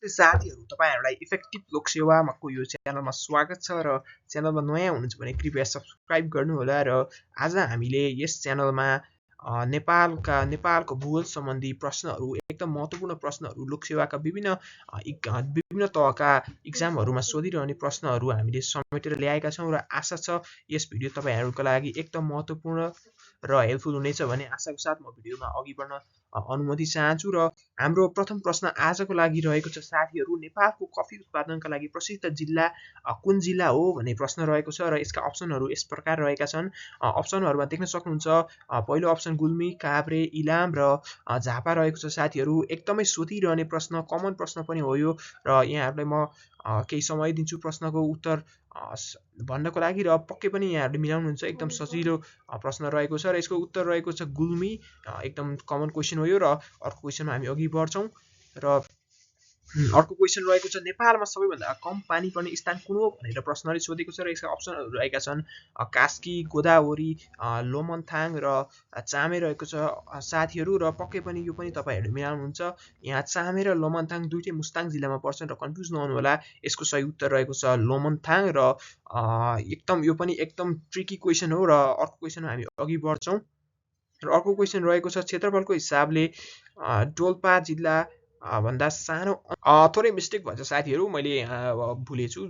नमस्ते साथीहरु, तपाईहरुलाई इफेक्टिभ लोकसेवाको यो च्यानलमा स्वागत छ र च्यानलमा नयाँ हुनुहुन्छ भने कृपया सब्स्क्राइब गर्नुहोला र आज हामीले यस च्यानलमा नेपालको भूगोल सम्बन्धी प्रश्नहरु एकदम महत्त्वपूर्ण प्रश्नहरु लोकसेवाका विभिन्न तहका एक्जामहरुमा सोधिरहने प्रश्नहरु हामीले समेटेर ल्याएका छौं र आशा छ यस भिडियो तपाईहरुको लागि एकदम महत्त्वपूर्ण र हेल्पफुल हुनेछ भन्ने आशाको साथ म भिडियोमा अघि बढ्न अनुमति चाहन्छु र हाम्रो प्रथम प्रश्न आजको लागि रहेको छ साथीहरु, नेपालको कफी उत्पादनका लागि प्रसिद्ध जिल्ला कुन जिल्ला हो भन्ने प्रश्न रहेको छ र यसका अप्सनहरु यस प्रकार रहेका छन्। अप्सनहरुमा देख्न सक्नुहुन्छ पहिलो अप्सन गुल्मी, काभ्रे, इलाम र झापा रहेको छ साथीहरु। एकदमै सोधिरहने प्रश्न, कमन प्रश्न पनि हो यो र यहाँहरुलाई म केही समय दिन्छु प्रश्नको उत्तर भन्नको लागि र पक्कै पनि यहाँहरुले मिलाउनुहुन्छ। एकदम सजिलो प्रश्न रहेको छ र यसको उत्तर रहेको छ गुल्मी। एकदम कमन क्वेशन हो यो र अर्को क्वेशनमा हामी अघि बढ्छौं र अर्को क्वेशन रहेको छ नेपालमा सबैभन्दा कम पानी पर्ने स्थान कुन हो भनेर प्रश्नले सोधेको छ र यसका अप्सनहरु रहेका छन् कास्की, गोदावरी, लोमन्थाङ र चामे रहेको छ साथीहरु र पक्कै पनि यो पनि तपाईहरुले मिलाउनुहुन्छ। यहाँ चामे र लोमन्थाङ दुईटै मुस्ताङ जिल्लामा पर्छन् र कन्फ्युज नहुनु होला। यसको सही उत्तर रहेको छ लोमन्थाङ र यो पनि एकदम ट्रिकी क्वेशन हो र अर्को क्वेशनमा हामी अघि बढ्छौं र अर्को क्वेशन रहेको छ क्षेत्रफलको हिसाबले डोल्पा जिल्ला भन्दा सानो थोरै मिस्टेक भन्छ साथीहरु, मैले यहाँ भुलेछु,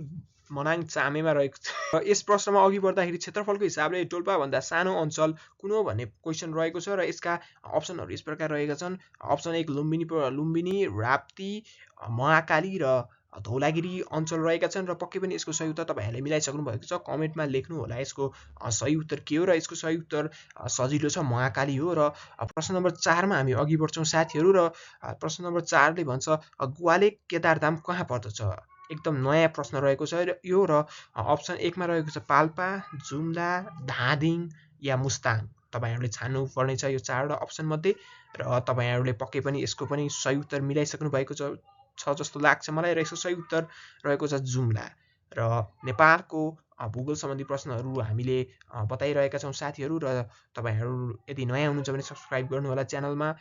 मनाङ चामेमा रहेको छ। यस प्रश्नमा अघि बढ्दाखेरि क्षेत्रफलको हिसाबले डोल्पा भन्दा सानो अञ्चल कुन हो भन्ने क्वेशन रहेको छ र यसका अप्सनहरु यस प्रकार रहेका छन्। अप्सन 1 लुम्बिनी, राप्ती, महाकाली र धौलागिरी अञ्चल रहेका छन् र पक्कै पनि यसको सही उत्तर तपाईहरुले मिलाइसक्नु भएको छ। कमेन्टमा लेख्नु होला यसको सही उत्तर के हो र यसको सही उत्तर सजिलो छ, महाकाली हो। र प्रश्न नम्बर 4 मा हामी अघि बढ्छौं साथीहरु र प्रश्न नम्बर 4 ले भन्छ ग्वाले केदारधाम कहाँ पर्दछ। एकदम नयाँ प्रश्न रहेको छ यो र अप्सन 1 मा रहेको छ पाल्पा, जुम्ला, धादिङ या मुस्ताङ। तपाईहरुले छान्नु पर्ने छ यो चारवटा अप्सन मध्ये र तपाईहरुले पक्कै पनि यसको पनि सही उत्तर मिलाइसक्नु भएको छ जस्तो लाग्छ मलाई र यसको सही उत्तर रहेको छ जुम्ला। र नेपालको भूगोल सम्बन्धी प्रश्नहरु हामीले बताइरहेका छौं साथीहरु र तपाईहरु यदि नयाँ हुनुहुन्छ भने सब्स्क्राइब गर्नु होला च्यानलमा।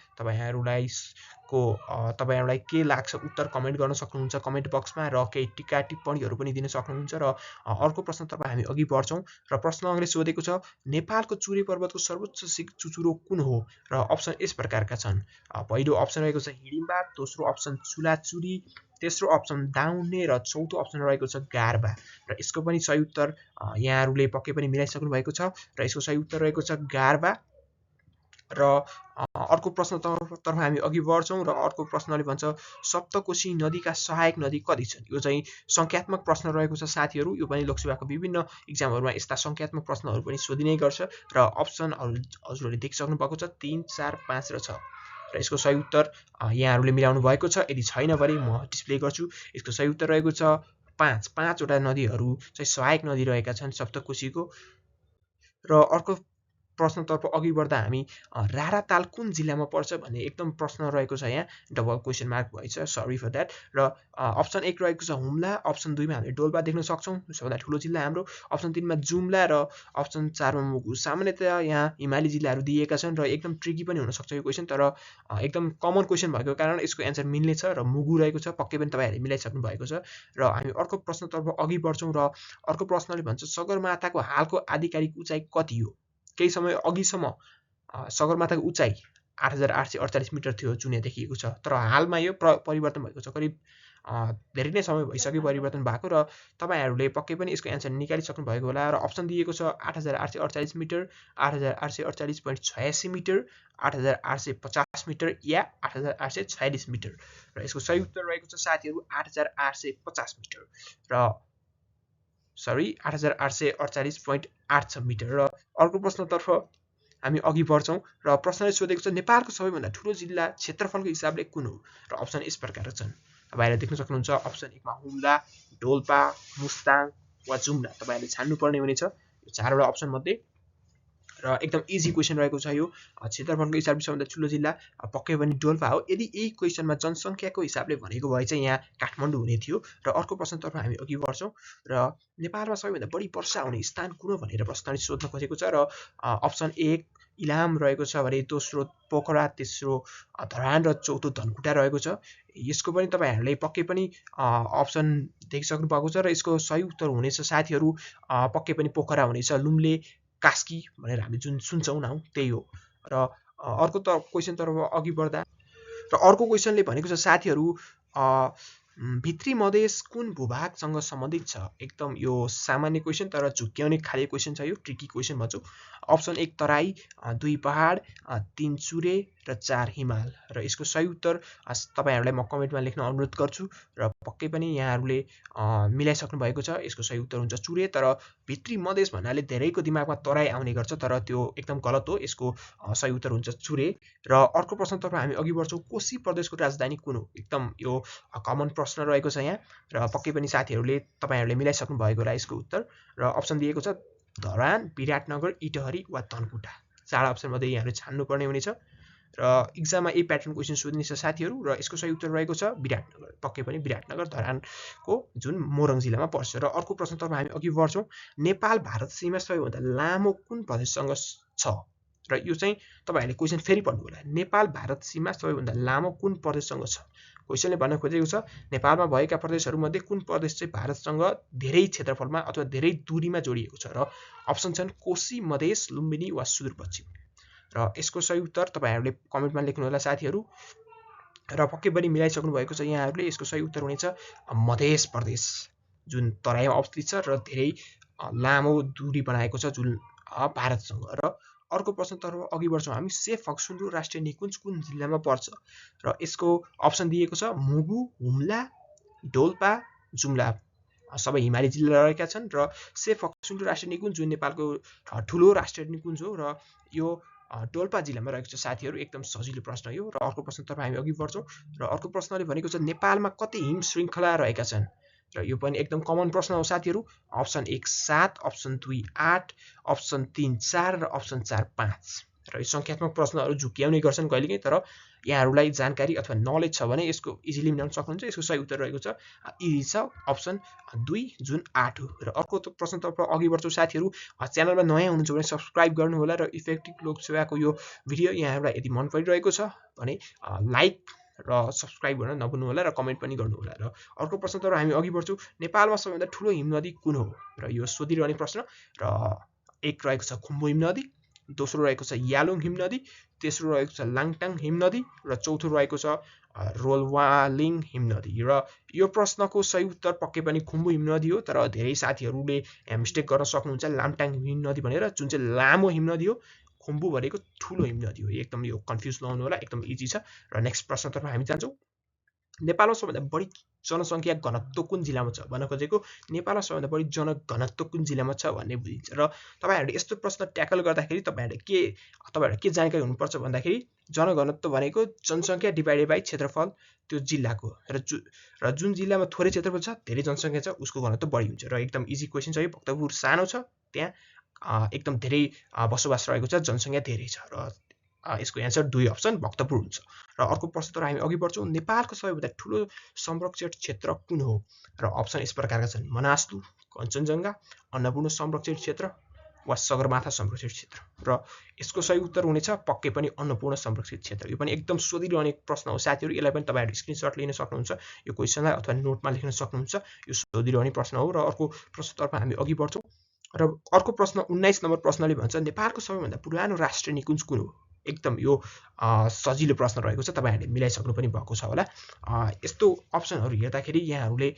तपाईहरुलाई के लाग्छ उत्तर कमेन्ट गर्न सक्नुहुन्छ कमेन्ट बक्समा र केही टीका टिप्पणीहरु पनि दिन सक्नुहुन्छ र अर्को प्रश्नतर्फ हामी अघि बढ्छौं र प्रश्नले सोधेको छ नेपालको चुरे पर्वतको सर्वोच्च चुचुरो कुन हो र अप्सन यस प्रकारका छन्। पहिलो अप्सन रहेको छ हिडिम्बा, दोस्रो अप्सन चुलाचुरी, तेस्रो अप्सन दाउन्ने र चौथो अप्सन रहेको छ गारबा र यसको पनि सही उत्तर यहाँहरुले पक्कै पनि मिलाइसक्नु भएको छ र यसको सही उत्तर रहेको छ गारबा। र अर्को प्रश्नतर्फ हामी अघि बढ्छौं र अर्को प्रश्नले भन्छ सप्तकोशी नदीका सहायक नदी कति छन्। यो चाहिँ संख्यात्मक प्रश्न रहेको छ साथीहरु। यो पनि लोकसेवाको विभिन्न एक्जामहरुमा यस्ता संख्यात्मक प्रश्नहरु पनि सोधिने गर्छ र अप्सन हजुरहरुले देखिसक्नु भएको छ 3, 4, 5 र 6 र यसको सही उत्तर यहाँहरुले मिलाउनु भएको छ। यदि छैन भने म डिस्प्ले गर्छु। यसको सही उत्तर रहेको छ 5 वटा नदीहरु चाहिँ सहायक नदी रहेका छन् सप्तकोशीको। र अर्को प्रश्नतर्फ अघि बढ्दा हामी राराताल कुन जिल्लामा पर्छ भन्ने एकदम प्रश्न रहेको छ। यहाँ डबल क्वेशन मार्क भएछ, सरी फर दैट। र अप्सन 1 रहेको छ हुम्ला, अप्सन 2 मा हामीले डोल्पा देख्न सक्छौं, सबैभन्दा ठूलो जिल्ला हाम्रो, अप्सन 3 मा जुम्ला र अप्सन 4 मा मुगु। सामान्यतया यहाँ हिमाली जिल्लाहरु दिएका छन् र एकदम ट्रिकी पनि हुन सक्छ यो क्वेशन, तर एकदम कमन क्वेशन भएको कारण यसको एन्सर मिल्ने छ र मुगु रहेको छ। पक्कै पनि तपाईहरुले मिलाइसक्नु भएको छ र हामी अर्को प्रश्नतर्फ अघि बढ्छौं र अर्को प्रश्नले भन्छ सगरमाथाको हालको आधिकारिक उचाइ कति हो। केही समय अघिसम्म सगरमाथाको उचाइ 8848 मिटर थियो जुने देखिएको छ, तर हालमा यो परिवर्तन भएको छ। करिब धेरै नै समय भइसक्यो परिवर्तन भएको र तपाईहरुले पक्कै पनि यसको एन्सर निकालिसक्नु भएको होला। र अप्सन दिएको छ 8848 मिटर, 8848.86 मिटर, 8850 मिटर या 8846 मिटर र यसको सही उत्तर रहेको छ साथीहरु 8850 मिटर र 8848.86 मिटर। र अर्को प्रश्नतर्फ हामी अघि बढ्छौं र प्रश्नले सोधेको छ नेपालको सबैभन्दा ठूलो जिल्ला क्षेत्रफलको हिसाबले कुन हो र अप्सन यस प्रकार छन्। तपाईहरुले देख्न सक्नुहुन्छ अप्सन 1 मा हुम्ला, डोल्पा, मुस्ताङ वा जुम्ला। तपाईहरुले छान्नु पर्ने हुनेछ यो चारवटा अप्सन मध्ये र एकदम इजी क्वेशन रहेको छ यो। क्षेत्रफलको हिसाबले सबैभन्दा ठूलो जिल्ला पक्कै पनि डोल्पा हो। यदि यही क्वेशनमा जनसंख्याको हिसाबले भनेको भए चाहिँ यहाँ काठमाडौँ हुने थियो। र अर्को प्रश्नतर्फ हामी अघि बढ्छौं र नेपालमा सबैभन्दा बढी वर्षा हुने स्थान कुन हो भनेर प्रश्नले सोध्न खोजेको छ र अप्सन 1 इलाम रहेको छ भने दोस्रो पोखरा, तेस्रो धरान र चौथो धनकुटा रहेको छ। यसको पनि तपाईहरूले पक्कै पनि अप्सन देखिसक्नु भएको छ र यसको सही उत्तर हुनेछ साथीहरू पक्कै पनि पोखरा हुनेछ। लुम्ले कास्की भनेर हामी जुन सुन्छौँ न त्यही हो। र अर्को त क्वेसनतर्फ अघि बढ्दा र अर्को क्वेसनले भनेको छ साथीहरू भित्री मधेस कुन भूभागसँग सम्बन्धित छ। एकदम यो सामान्य क्वेसन तर झुक्क्याउने खाले क्वेसन छ, यो ट्रिकी क्वेसन भन्छु। अप्सन 1 तराई, 2 पहाड, 3 चुरे र 4 हिमाल। र यसको सही उत्तर तपाईहरूलाई म कमेन्टमा लेख्न अनुरोध गर्छु र पक्कै पनि यहाँहरूले मिलाइसक्नु भएको छ। यसको सही उत्तर हुन्छ चुरे। तर भित्री मधेस भन्नाले धेरैको दिमागमा तराई आउने गर्छ तर त्यो एकदम गलत हो। यसको सही उत्तर हुन्छ चुरे। र अर्को प्रश्नतर्फ हामी अघि बढ्छौँ। कोशी प्रदेशको राजधानी कुन हो। एकदम यो कमन प्रश्न रहेको छ यहाँ र पक्कै पनि साथीहरूले तपाईहरूले मिलाइसक्नु भएको होला यसको उत्तर। र अप्सन दिएको छ धरान, विराटनगर, इटहरी वा धनकुटा। 4 अप्सन मध्ये यहाँहरू छान्नुपर्ने हुनेछ र इक्जाममा यही प्याटर्न क्वेसन सोधिनेछ साथीहरू। र यसको सही उत्तर रहेको छ विराटनगर। पक्कै पनि विराटनगर धरानको जुन मोरङ जिल्लामा पर्छ। र अर्को प्रश्नतर्फ हामी अघि बढ्छौँ। नेपाल भारत सीमा सबैभन्दा लामो कुन प्रदेशसँग छ। र यो चाहिँ तपाईहरूले क्वेसन फेरि पढ्नु होला। नेपाल भारत सीमा सबैभन्दा लामो कुन प्रदेशसँग छ। क्वेसनले भन्न खोजेको छ नेपालमा भएका प्रदेशहरूमध्ये कुन प्रदेश चाहिँ भारतसँग धेरै क्षेत्रफलमा अथवा धेरै दूरीमा जोडिएको छ। र अप्सन छन् कोशी, मधेस, लुम्बिनी वा सुदूरपश्चिम। र यसको सही उत्तर तपाईहरूले कमेन्टमा लेख्नु होला साथीहरू। र पक्कै पनि मिलाइसक्नु भएको छ यहाँहरूले। यसको सही उत्तर हुनेछ मधेस प्रदेश जुन तराईमा अवस्थित छ र धेरै लामो दूरी बनाएको छ जुन भारतसँग। र अर्को प्रश्नतर्फ अघि बढ्छौँ हामी। सेफहक्सुन्डो राष्ट्रिय निकुञ्ज कुन जिल्लामा पर्छ। र यसको अप्सन दिएको छ मुगु, हुम्ला, डोल्पा, जुम्ला। सबै हिमाली जिल्ला रहेका छन्। र सेफहक्सुन्डो राष्ट्रिय निकुञ्ज जुन नेपालको ठुलो राष्ट्रिय निकुञ्ज हो र यो डोल्पा जिल्लामा रहेको छ साथीहरू। एकदम सजिलो प्रश्न यो। र अर्को प्रश्नतर्फ हामी अघि बढ्छौँ। र अर्को प्रश्नले भनेको छ नेपालमा कति हिम श्रृङ्खला रहेका छन्। र यो पनि एकदम कमन प्रश्न हो साथीहरू। अप्सन 1 7, अप्सन 2 8, अप्सन 3 4 र अप्सन 4 5। र यो सङ्ख्यात्मक प्रश्नहरू झुक्क्याउने गर्छन् कहिलेकाहीँ तर यहाँहरूलाई जानकारी अथवा नलेज छ भने यसको इजिली मिलाउन सक्नुहुन्छ। यसको सही उत्तर रहेको छ इजी छ अप्सन 2 जुन 8 हो। र अर्को प्रश्नतर्फ अघि बढ्छौँ साथीहरू। च्यानलमा नयाँ हुनुहुन्छ भने सब्सक्राइब गर्नु होला। र इफेक्टिभ लोकसेवाको यो भिडियो यहाँहरूलाई यदि मन परिरहेको छ भने लाइक र सब्सक्राइब गर्न नभुल्नु होला र कमेन्ट पनि गर्नु होला। र अर्को प्रश्नतर्फ हामी अघि बढ्छौँ। नेपालमा सबैभन्दा ठुलो हिमनदी कुन हो। र यो सोधिरहने प्रश्न। र एक रहेको छ खुम्बु हिमनदी, दोस्रो रहेको छ यालुङ हिमनदी, तेस्रो रहेको छ लाङटाङ हिमनदी र चौथो रहेको छ रोलवालिङ हिमनदी। र यो प्रश्नको सही उत्तर पक्कै पनि खुम्बु हिमनदी हो। तर धेरै साथीहरूले यहाँ मिस्टेक गर्न सक्नुहुन्छ लामटाङ हिमनदी भनेर जुन चाहिँ लामो हिमनदी हो। खुम्बु भनेको ठुलो हिमनदी हो। एकदम यो कन्फ्युज नहुनु होला, एकदम इजी छ। र नेक्स्ट प्रश्नतर्फ हामी जान्छौँ। नेपालमा सबैभन्दा बढी जनसङ्ख्या घनत्व कुन जिल्लामा छ भन्न खोजेको। नेपालमा सबैभन्दा बढी जनघनत्व कुन जिल्लामा छ भन्ने बुझिन्छ। र तपाईँहरूले यस्तो प्रश्न ट्याकल गर्दाखेरि तपाईँहरूले के जानकारी हुनुपर्छ भन्दाखेरि जनघनत्व भनेको जनसङ्ख्या डिभाइडेड बाई क्षेत्रफल त्यो जिल्लाको। र जुन जिल्लामा थोरै क्षेत्रफल छ धेरै जनसङ्ख्या छ उसको घनत्व बढी हुन्छ। र एकदम इजी क्वेसन छ यो। भक्तपुर सानो छ, त्यहाँ एकदम धेरै बसोबास रहेको छ, जनसङ्ख्या धेरै छ। र यसको एन्सर 2 अप्सन भक्तपुर हुन्छ। र अर्को प्रश्नतर्फ हामी अघि बढ्छौँ। नेपालको सबैभन्दा ठुलो संरक्षित क्षेत्र कुन हो। र अप्सन यस प्रकारका छन् मनासलु, कञ्चनजङ्घा, अन्नपूर्ण संरक्षित क्षेत्र वा सगरमाथा संरक्षित क्षेत्र। र यसको सही उत्तर हुनेछ पक्कै पनि अन्नपूर्ण संरक्षित क्षेत्र। यो पनि एकदम सोधिरहने प्रश्न हो साथीहरू। यसलाई पनि तपाईँहरू स्क्रिनसट लिन सक्नुहुन्छ यो क्वेसनलाई अथवा नोटमा लेख्न सक्नुहुन्छ। यो सोधिरहने प्रश्न हो। र अर्को प्रश्नतर्फ हामी अघि बढ्छौँ। र अर्को प्रश्न 19 नम्बर प्रश्नले भन्छ नेपालको सबैभन्दा पुरानो राष्ट्रिय निकुञ्ज कुन हो। एकदम यो सजिलो प्रश्न रहेको छ। तपाईँहरूले मिलाइसक्नु पनि भएको छ होला। यस्तो अप्सनहरू हेर्दाखेरि यहाँहरूले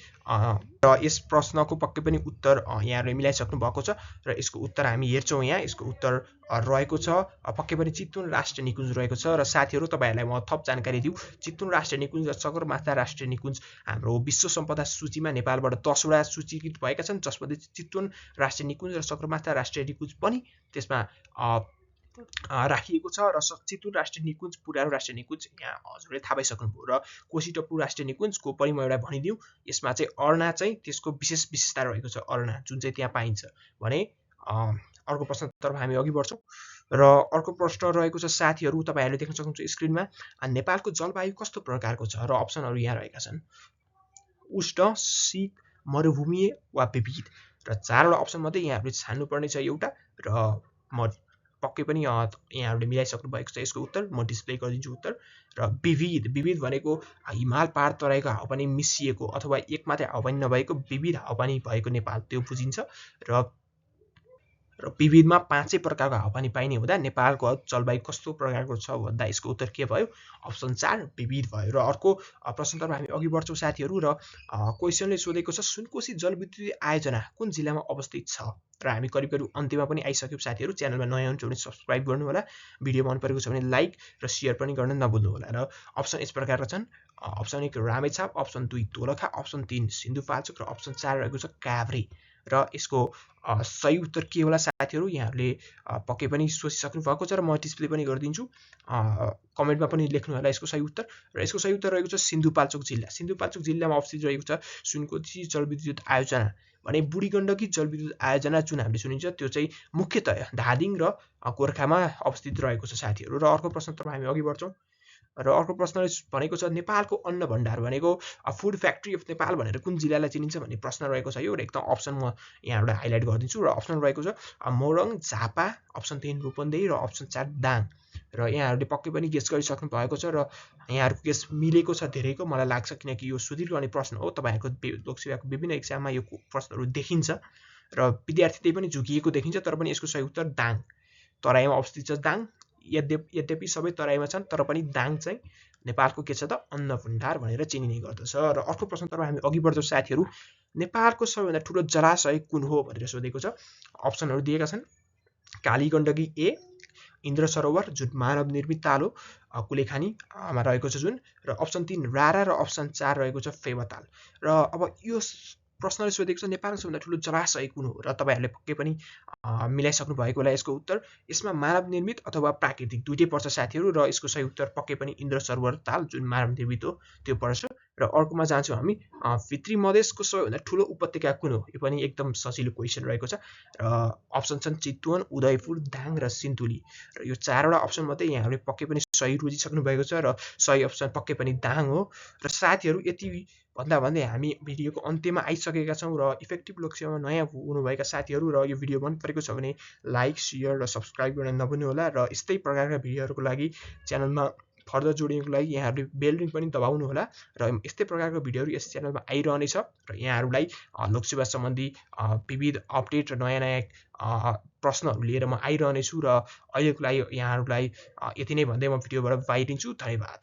र यस प्रश्नको पक्कै पनि उत्तर यहाँहरूले मिलाइसक्नु भएको छ। र यसको उत्तर हामी हेर्छौँ यहाँ। यसको उत्तर रहेको छ पक्कै पनि चितवन राष्ट्रिय निकुञ्ज रहेको छ। र साथीहरू तपाईँहरूलाई म थप जानकारी दिउँ। चितवन राष्ट्रिय निकुञ्ज र सगरमाथा राष्ट्रिय निकुञ्ज हाम्रो विश्व सम्पदा सूचीमा नेपालबाट 10 वटा सूचीकृत भएका छन् जसमध्ये चितवन राष्ट्रिय निकुञ्ज र सगरमाथा राष्ट्रिय निकुञ्ज पनि त्यसमा राखिएको छ। र चितवन राष्ट्रिय निकुञ्ज पुरानो राष्ट्रिय निकुञ्ज यहाँ हजुरले थाहा पाइसक्नुभयो। र कोशीटप्पु राष्ट्रिय निकुञ्जको पनि म एउटा भनिदिउँ। यसमा चाहिँ अर्ना चाहिँ त्यसको विशेषता रहेको छ अर्ना जुन चाहिँ त्यहाँ पाइन्छ भने। अर्को प्रश्नतर्फ हामी अघि बढ्छौँ। र अर्को प्रश्न रहेको छ साथीहरू तपाईँहरूले देख्न सक्नुहुन्छ स्क्रिनमा। नेपालको जलवायु कस्तो प्रकारको छ। र अप्सनहरू यहाँ रहेका छन् उष्ण, शीत, मरुभूमीय वा विविध। र 4वटा अप्सन मध्ये यहाँहरूले छान्नुपर्ने छ एउटा। र म पक्कै पनि यहाँहरूले मिलाइसक्नु भएको छ यसको उत्तर। म डिस्प्ले गरिदिन्छु उत्तर। र विविध भनेको हिमाल पहाड तराईको हावापानी मिसिएको अथवा एक मात्रै हावापानी नभएको विविध हावापानी भएको नेपाल त्यो बुझिन्छ। र विविधमा 5 प्रकारको हावापानी पाइने हुँदा नेपालको जलवायु कस्तो प्रकारको छ भन्दा यसको उत्तर के भयो? अप्सन 4 विविध भयो। र अर्को प्रश्नतर्फ हामी अघि बढ्छौँ साथीहरू। र क्वेसनले सोधेको छ सुनकोशी जलविद्युत आयोजना कुन जिल्लामा अवस्थित छ? र हामी करिब अन्त्यमा पनि आइसक्यौँ साथीहरू। च्यानलमा नयाँ हुनुहुन्छ भने सब्सक्राइब गर्नु होला, भिडियो मन परेको छ भने लाइक र शेयर पनि गर्न नभुल्नु होला। र अप्सन यस प्रकारका छन्। Option 1 Ramechhap, option 2 Dolakha, option 3 Sindhupalchok र अप्सन 4 रहेको छ काभ्रे। र यसको सही उत्तर के होला साथीहरू? यहाँहरूले पक्कै पनि सोचिसक्नु भएको छ र म डिस्प्ले पनि गरिदिन्छु। कमेन्टमा पनि लेख्नु होला यसको सही उत्तर। र यसको सही उत्तर रहेको छ सिन्धुपाल्चोक जिल्ला। सिन्धुपाल्चोक जिल्लामा अवस्थित रहेको छ सुनकोशी जलविद्युत आयोजना भने बुढी गण्डकी जलविद्युत आयोजना जुन हामीले सुनिन्छ त्यो चाहिँ मुख्यतया धादिङ र गोर्खामा अवस्थित रहेको छ साथीहरू। र अर्को प्रश्नतर्फ हामी अघि बढ्छौँ। र अर्को प्रश्नले भनेको छ नेपालको अन्न भण्डार भनेको फुड फ्याक्ट्री अफ नेपाल भनेर कुन जिल्लालाई चिनिन्छ भन्ने प्रश्न रहेको छ यो। र एकदम अप्सन म यहाँबाट हाइलाइट गरिदिन्छु। र अप्सन रहेको छ मोरङ, झापा, अप्सन 3 रूपन्देही र अप्सन 4 दाङ। र यहाँहरूले पक्कै पनि गेस गरिसक्नु भएको छ र यहाँहरूको गेस मिलेको छ धेरैको मलाई लाग्छ, किनकि यो सुदीर्घ प्रश्न हो। तपाईँहरूको लोकसेवाको विभिन्न एक्जाममा यो प्रश्नहरू देखिन्छ र विद्यार्थी त्यही पनि झुकिएको देखिन्छ। तर पनि यसको सही उत्तर दाङ, तराईमा अवस्थित छ दाङ। यद्यपि सबै तराईमा छन् तर पनि दाङ चाहिँ नेपालको के छ त अन्न भण्डार भनेर चिनिने गर्दछ। र अर्को प्रश्नतर्फ हामी अघि बढ्छौँ साथीहरू। नेपालको सबैभन्दा ठुलो जलाशय कुन हो भनेर सोधेको छ। अप्सनहरू दिएका छन् कालीगण्डकी ए, इन्द्र सरोवर जुन मानव निर्मित ताल हो कुलेखानीमा रहेको छ जुन। र अप्सन 3 रारा र अप्सन 4 रहेको छ फेवाताल। र अब यो प्रश्नले सोधेको छ नेपालको सबैभन्दा ठुलो जलाशय कुन हो? र तपाईँहरूले पक्कै पनि मिलाइसक्नु भएको होला यसको उत्तर। यसमा मानव निर्मित अथवा प्राकृतिक दुइटै पर्छ साथीहरू। र यसको सही उत्तर पक्कै पनि इन्द्र सरोवर ताल जुन मानव निर्मित हो त्यो पर्छ। र अर्कोमा जान्छौँ हामी भित्री मधेसको सबैभन्दा ठुलो उपत्यका कुन हो? यो पनि एकदम सजिलो क्वेसन रहेको छ। र अप्सन छन् चितवन, उदयपुर, दाङ र सिन्धुली। र यो 4वटा अप्सन मध्ये यहाँहरूले पक्कै पनि सही रुचिसक्नु भएको छ र सही अप्सन पक्कै पनि दाङ हो। र साथीहरू यति भन्दै हामी भिडियोको अन्त्यमा आइसकेका छौँ। र इफेक्टिभ लोकसेवामा नयाँ हुनुभएका साथीहरू र यो भिडियो मन परेको छ भने लाइक, शेयर र सब्सक्राइब गर्न नभुल्नु होला। र यस्तै प्रकारका भिडियोहरूको लागि च्यानलमा फर्दर जोडिनको लागि यहाँहरूले बेल रिङ पनि दबाउनु होला। र यस्तै प्रकारको भिडियोहरू यस च्यानलमा आइरहनेछ। र यहाँहरूलाई लोकसेवा सम्बन्धी विविध अपडेट र नयाँ प्रश्नहरू लिएर म आइरहनेछु। र अहिलेको लागि यहाँहरूलाई यति नै भन्दै म भिडियोबाट बाहिरिन्छु। धन्यवाद।